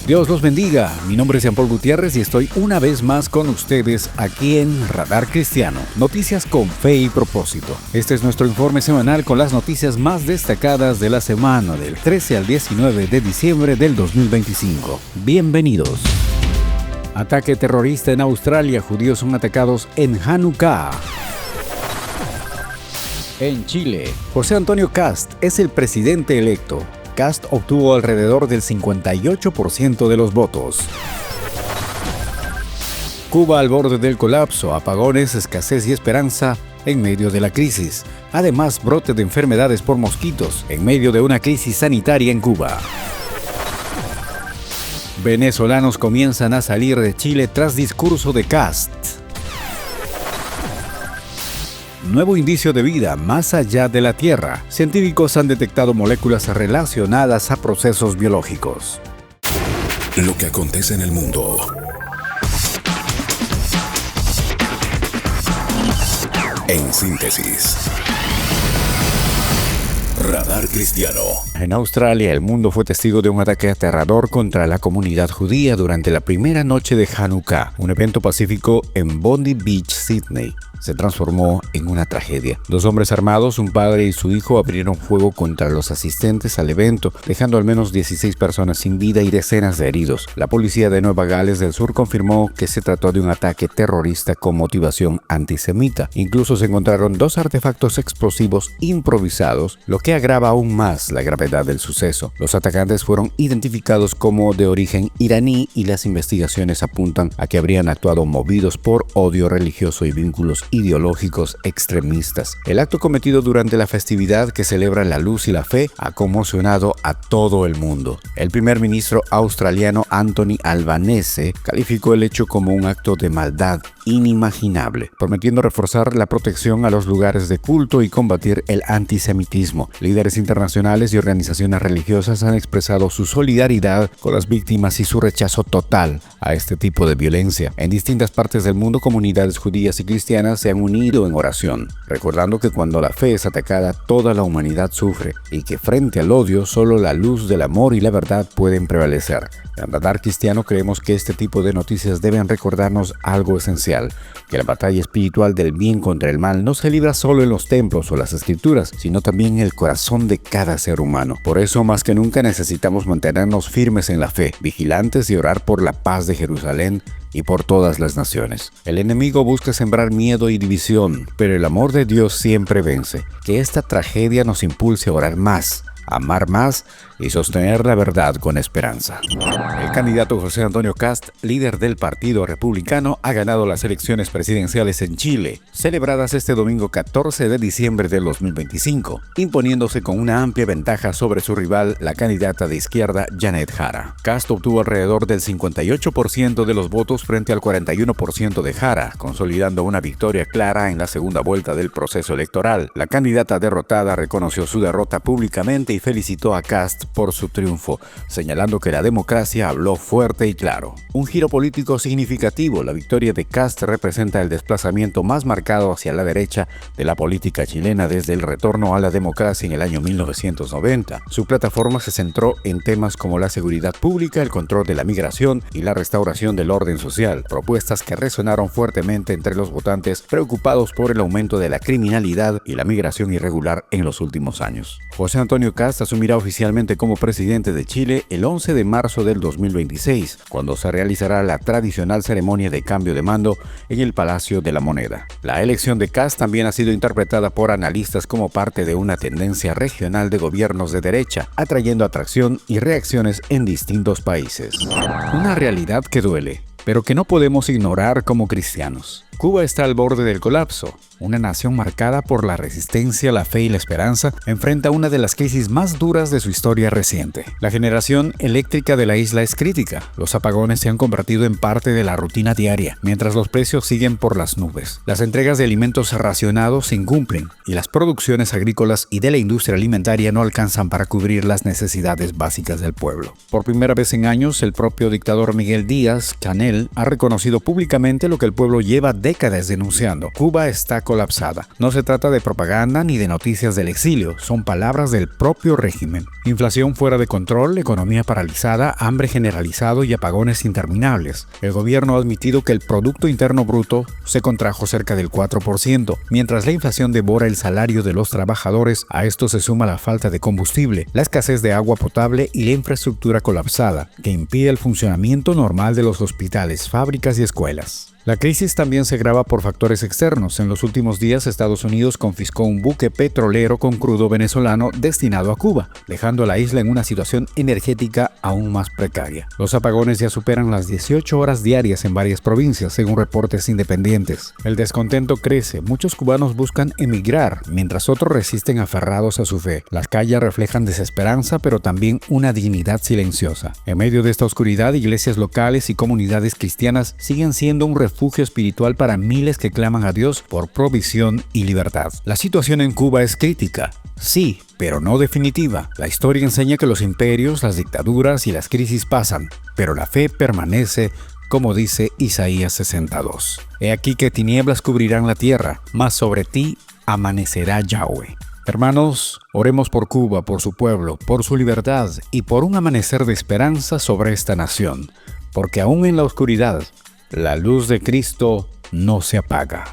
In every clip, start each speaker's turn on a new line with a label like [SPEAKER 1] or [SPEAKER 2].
[SPEAKER 1] Dios los bendiga. Mi nombre es Jean Paul Gutiérrez y estoy una vez más con ustedes aquí en Radar Cristiano. Noticias con fe y propósito. Este es nuestro informe semanal con las noticias más destacadas de la semana del 13 al 19 de diciembre del 2025. Bienvenidos. Ataque terrorista en Australia. Judíos son atacados en Hanukkah. En Chile, José Antonio Kast es el presidente electo. Kast obtuvo alrededor del 58% de los votos. Cuba al borde del colapso, apagones, escasez y esperanza en medio de la crisis. Además, brote de enfermedades por mosquitos en medio de una crisis sanitaria en Cuba. Venezolanos comienzan a salir de Chile tras discurso de Kast. Nuevo indicio de vida más allá de la Tierra. Científicos han detectado moléculas relacionadas a procesos biológicos.
[SPEAKER 2] Lo que acontece en el mundo. En síntesis. Radar Cristiano.
[SPEAKER 1] En Australia, el mundo fue testigo de un ataque aterrador contra la comunidad judía durante la primera noche de Hanukkah, un evento pacífico en Bondi Beach, Sydney. Se transformó en una tragedia. Dos hombres armados, un padre y su hijo, abrieron fuego contra los asistentes al evento, dejando al menos 16 personas sin vida y decenas de heridos. La policía de Nueva Gales del Sur confirmó que se trató de un ataque terrorista con motivación antisemita. Incluso se encontraron dos artefactos explosivos improvisados, lo que agrava aún más la gravedad del suceso. Los atacantes fueron identificados como de origen iraní y las investigaciones apuntan a que habrían actuado movidos por odio religioso y vínculos ideológicos extremistas. El acto cometido durante la festividad que celebra la luz y la fe ha conmocionado a todo el mundo. El primer ministro australiano Anthony Albanese calificó el hecho como un acto de maldad inimaginable, prometiendo reforzar la protección a los lugares de culto y combatir el antisemitismo. Líderes internacionales y organizaciones religiosas han expresado su solidaridad con las víctimas y su rechazo total a este tipo de violencia. En distintas partes del mundo, comunidades judías y cristianas se han unido en oración, recordando que cuando la fe es atacada, toda la humanidad sufre y que frente al odio, solo la luz del amor y la verdad pueden prevalecer. En Radar Cristiano creemos que este tipo de noticias deben recordarnos algo esencial, que la batalla espiritual del bien contra el mal no se libra solo en los templos o las escrituras, sino también en el corazón de cada ser humano. Por eso, más que nunca, necesitamos mantenernos firmes en la fe, vigilantes y orar por la paz de Jerusalén y por todas las naciones. El enemigo busca sembrar miedo y división, pero el amor de Dios siempre vence. Que esta tragedia nos impulse a orar más, amar más y sostener la verdad con esperanza. El candidato José Antonio Kast, líder del Partido Republicano, ha ganado las elecciones presidenciales en Chile, celebradas este domingo 14 de diciembre del 2025, imponiéndose con una amplia ventaja sobre su rival, la candidata de izquierda Janet Jara. Kast obtuvo alrededor del 58% de los votos frente al 41% de Jara, consolidando una victoria clara en la segunda vuelta del proceso electoral. La candidata derrotada reconoció su derrota públicamente y felicitó a Kast por su triunfo, señalando que la democracia habló fuerte y claro. Un giro político significativo, la victoria de Kast representa el desplazamiento más marcado hacia la derecha de la política chilena desde el retorno a la democracia en el año 1990. Su plataforma se centró en temas como la seguridad pública, el control de la migración y la restauración del orden social, propuestas que resonaron fuertemente entre los votantes preocupados por el aumento de la criminalidad y la migración irregular en los últimos años. José Antonio Kast asumirá oficialmente como presidente de Chile el 11 de marzo del 2026, cuando se realizará la tradicional ceremonia de cambio de mando en el Palacio de la Moneda. La elección de Kast también ha sido interpretada por analistas como parte de una tendencia regional de gobiernos de derecha, atrayendo atracción y reacciones en distintos países. Una realidad que duele, pero que no podemos ignorar como cristianos. Cuba está al borde del colapso. Una nación marcada por la resistencia, la fe y la esperanza enfrenta una de las crisis más duras de su historia reciente. La generación eléctrica de la isla es crítica. Los apagones se han convertido en parte de la rutina diaria, mientras los precios siguen por las nubes. Las entregas de alimentos racionados se incumplen y las producciones agrícolas y de la industria alimentaria no alcanzan para cubrir las necesidades básicas del pueblo. Por primera vez en años, el propio dictador Miguel Díaz-Canel ha reconocido públicamente lo que el pueblo lleva décadas denunciando: Cuba está colapsada. No se trata de propaganda ni de noticias del exilio, son palabras del propio régimen. Inflación fuera de control, economía paralizada, hambre generalizado y apagones interminables. El gobierno ha admitido que el Producto Interno Bruto se contrajo cerca del 4%, mientras la inflación devora el salario de los trabajadores. A esto se suma la falta de combustible, la escasez de agua potable y la infraestructura colapsada, que impide el funcionamiento normal de los hospitales, fábricas y escuelas. La crisis también se agrava por factores externos. En los últimos días, Estados Unidos confiscó un buque petrolero con crudo venezolano destinado a Cuba, dejando a la isla en una situación energética aún más precaria. Los apagones ya superan las 18 horas diarias en varias provincias, según reportes independientes. El descontento crece. Muchos cubanos buscan emigrar, mientras otros resisten aferrados a su fe. Las calles reflejan desesperanza, pero también una dignidad silenciosa. En medio de esta oscuridad, iglesias locales y comunidades cristianas siguen siendo un refugio espiritual para miles que claman a Dios por provisión y libertad. La situación en Cuba es crítica, sí, pero no definitiva. La historia enseña que los imperios, las dictaduras y las crisis pasan, pero la fe permanece, como dice Isaías 62. He aquí que tinieblas cubrirán la tierra, mas sobre ti amanecerá Yahweh. Hermanos, oremos por Cuba, por su pueblo, por su libertad y por un amanecer de esperanza sobre esta nación, porque aún en la oscuridad, la luz de Cristo no se apaga.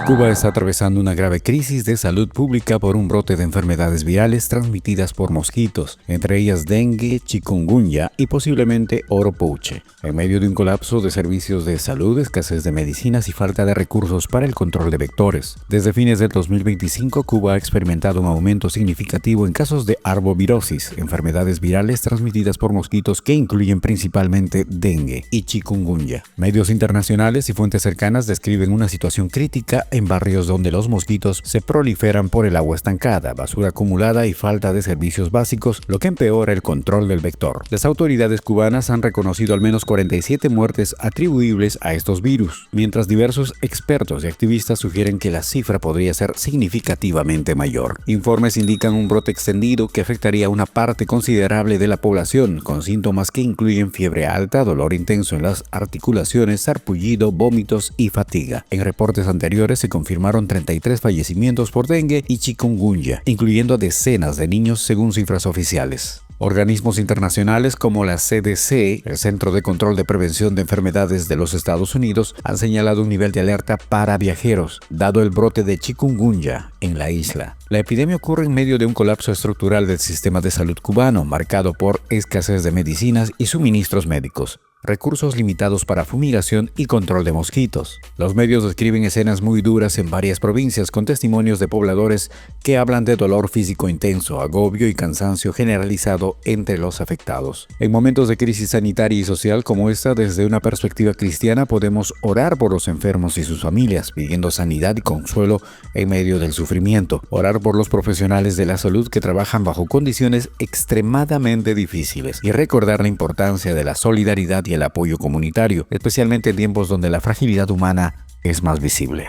[SPEAKER 1] Cuba está atravesando una grave crisis de salud pública por un brote de enfermedades virales transmitidas por mosquitos, entre ellas dengue, chikungunya y posiblemente oropouche. En medio de un colapso de servicios de salud, escasez de medicinas y falta de recursos para el control de vectores. Desde fines del 2025, Cuba ha experimentado un aumento significativo en casos de arbovirosis, enfermedades virales transmitidas por mosquitos que incluyen principalmente dengue y chikungunya. Medios internacionales y fuentes cercanas describen una situación crítica en barrios donde los mosquitos se proliferan por el agua estancada, basura acumulada y falta de servicios básicos, lo que empeora el control del vector. Las autoridades cubanas han reconocido al menos 47 muertes atribuibles a estos virus, mientras diversos expertos y activistas sugieren que la cifra podría ser significativamente mayor. Informes indican un brote extendido que afectaría a una parte considerable de la población, con síntomas que incluyen fiebre alta, dolor intenso en las articulaciones, sarpullido, vómitos y fatiga. En reportes anteriores se confirmaron 33 fallecimientos por dengue y chikungunya, incluyendo a decenas de niños según cifras oficiales. Organismos internacionales como la CDC, el Centro de Control de Prevención de Enfermedades de los Estados Unidos, han señalado un nivel de alerta para viajeros, dado el brote de chikungunya en la isla. La epidemia ocurre en medio de un colapso estructural del sistema de salud cubano, marcado por escasez de medicinas y suministros médicos, recursos limitados para fumigación y control de mosquitos. Los medios describen escenas muy duras en varias provincias con testimonios de pobladores que hablan de dolor físico intenso, agobio y cansancio generalizado entre los afectados. En momentos de crisis sanitaria y social como esta, desde una perspectiva cristiana podemos orar por los enfermos y sus familias, pidiendo sanidad y consuelo en medio del sufrimiento. Orar por los profesionales de la salud que trabajan bajo condiciones extremadamente difíciles y recordar la importancia de la solidaridad y el apoyo comunitario, especialmente en tiempos donde la fragilidad humana es más visible.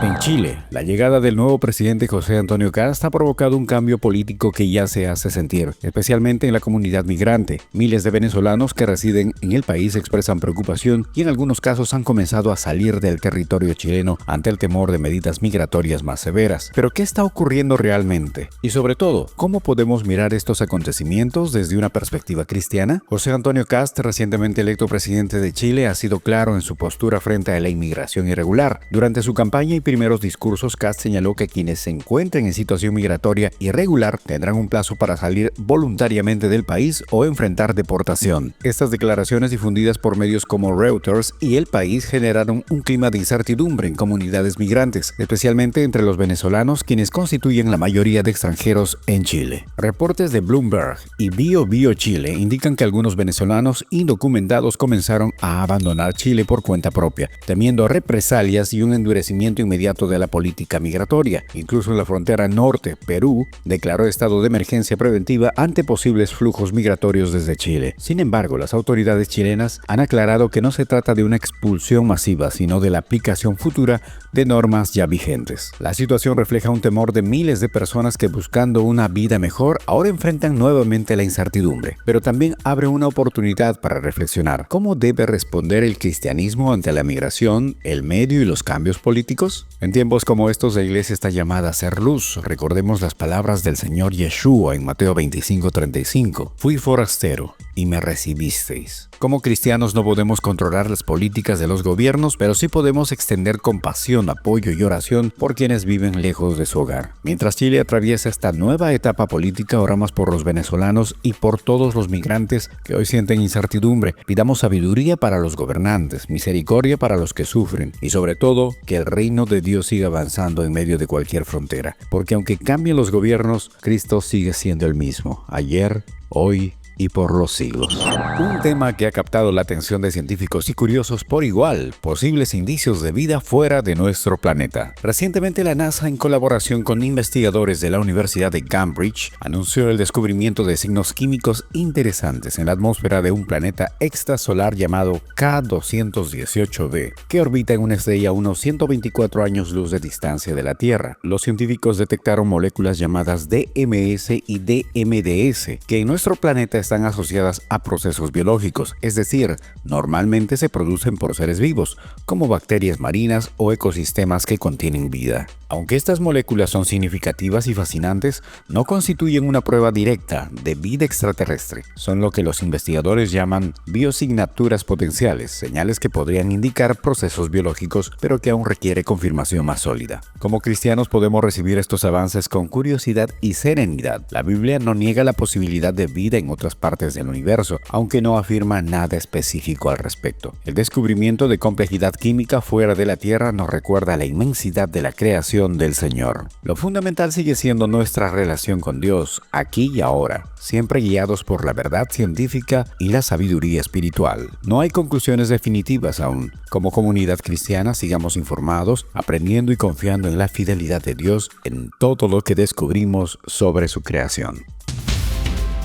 [SPEAKER 1] En Chile, la llegada del nuevo presidente José Antonio Kast ha provocado un cambio político que ya se hace sentir, especialmente en la comunidad migrante. Miles de venezolanos que residen en el país expresan preocupación y en algunos casos han comenzado a salir del territorio chileno ante el temor de medidas migratorias más severas. Pero ¿qué está ocurriendo realmente? Y sobre todo, ¿cómo podemos mirar estos acontecimientos desde una perspectiva cristiana? José Antonio Kast, recientemente electo presidente de Chile, ha sido claro en su postura frente a la inmigración irregular. Durante su campaña y primeros discursos, Kast señaló que quienes se encuentren en situación migratoria irregular tendrán un plazo para salir voluntariamente del país o enfrentar deportación. Estas declaraciones, difundidas por medios como Reuters y El País, generaron un clima de incertidumbre en comunidades migrantes, especialmente entre los venezolanos, quienes constituyen la mayoría de extranjeros en Chile. Reportes de Bloomberg y BioBio Chile indican que algunos venezolanos indocumentados comenzaron a abandonar Chile por cuenta propia, temiendo represalias y un endurecimiento restablecimiento inmediato de la política migratoria. Incluso en la frontera norte, Perú declaró estado de emergencia preventiva ante posibles flujos migratorios desde Chile. Sin embargo, las autoridades chilenas han aclarado que no se trata de una expulsión masiva, sino de la aplicación futura de normas ya vigentes. La situación refleja un temor de miles de personas que, buscando una vida mejor, ahora enfrentan nuevamente la incertidumbre. Pero también abre una oportunidad para reflexionar. ¿Cómo debe responder el cristianismo ante la migración, el medio y los cambios políticos? En tiempos como estos, la iglesia está llamada a ser luz. Recordemos las palabras del Señor Yeshua en Mateo 25:35. Fui forastero y me recibisteis. Como cristianos no podemos controlar las políticas de los gobiernos, pero sí podemos extender compasión, apoyo y oración por quienes viven lejos de su hogar. Mientras Chile atraviesa esta nueva etapa política, oramos por los venezolanos y por todos los migrantes que hoy sienten incertidumbre. Pidamos sabiduría para los gobernantes, misericordia para los que sufren y sobre todo que el reino de Dios siga avanzando en medio de cualquier frontera. Porque aunque cambien los gobiernos, Cristo sigue siendo el mismo, ayer, hoy y por los siglos. Un tema que ha captado la atención de científicos y curiosos por igual: posibles indicios de vida fuera de nuestro planeta. Recientemente la NASA, en colaboración con investigadores de la Universidad de Cambridge, anunció el descubrimiento de signos químicos interesantes en la atmósfera de un planeta extrasolar llamado K218b, que orbita en una estrella a unos 124 años luz de distancia de la Tierra. Los científicos detectaron moléculas llamadas DMS y DMDS, que en nuestro planeta están asociadas a procesos biológicos, es decir, normalmente se producen por seres vivos, como bacterias marinas o ecosistemas que contienen vida. Aunque estas moléculas son significativas y fascinantes, no constituyen una prueba directa de vida extraterrestre. Son lo que los investigadores llaman biosignaturas potenciales, señales que podrían indicar procesos biológicos, pero que aún requiere confirmación más sólida. Como cristianos podemos recibir estos avances con curiosidad y serenidad. La Biblia no niega la posibilidad de vida en otras partes del universo, aunque no afirma nada específico al respecto. El descubrimiento de complejidad química fuera de la Tierra nos recuerda la inmensidad de la creación del Señor. Lo fundamental sigue siendo nuestra relación con Dios, aquí y ahora, siempre guiados por la verdad científica y la sabiduría espiritual. No hay conclusiones definitivas aún. Como comunidad cristiana, sigamos informados, aprendiendo y confiando en la fidelidad de Dios en todo lo que descubrimos sobre su creación.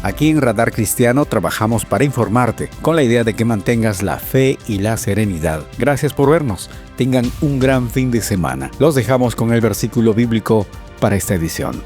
[SPEAKER 1] Aquí en Radar Cristiano trabajamos para informarte, con la idea de que mantengas la fe y la serenidad. Gracias por vernos. Tengan un gran fin de semana. Los dejamos con el versículo bíblico para esta edición.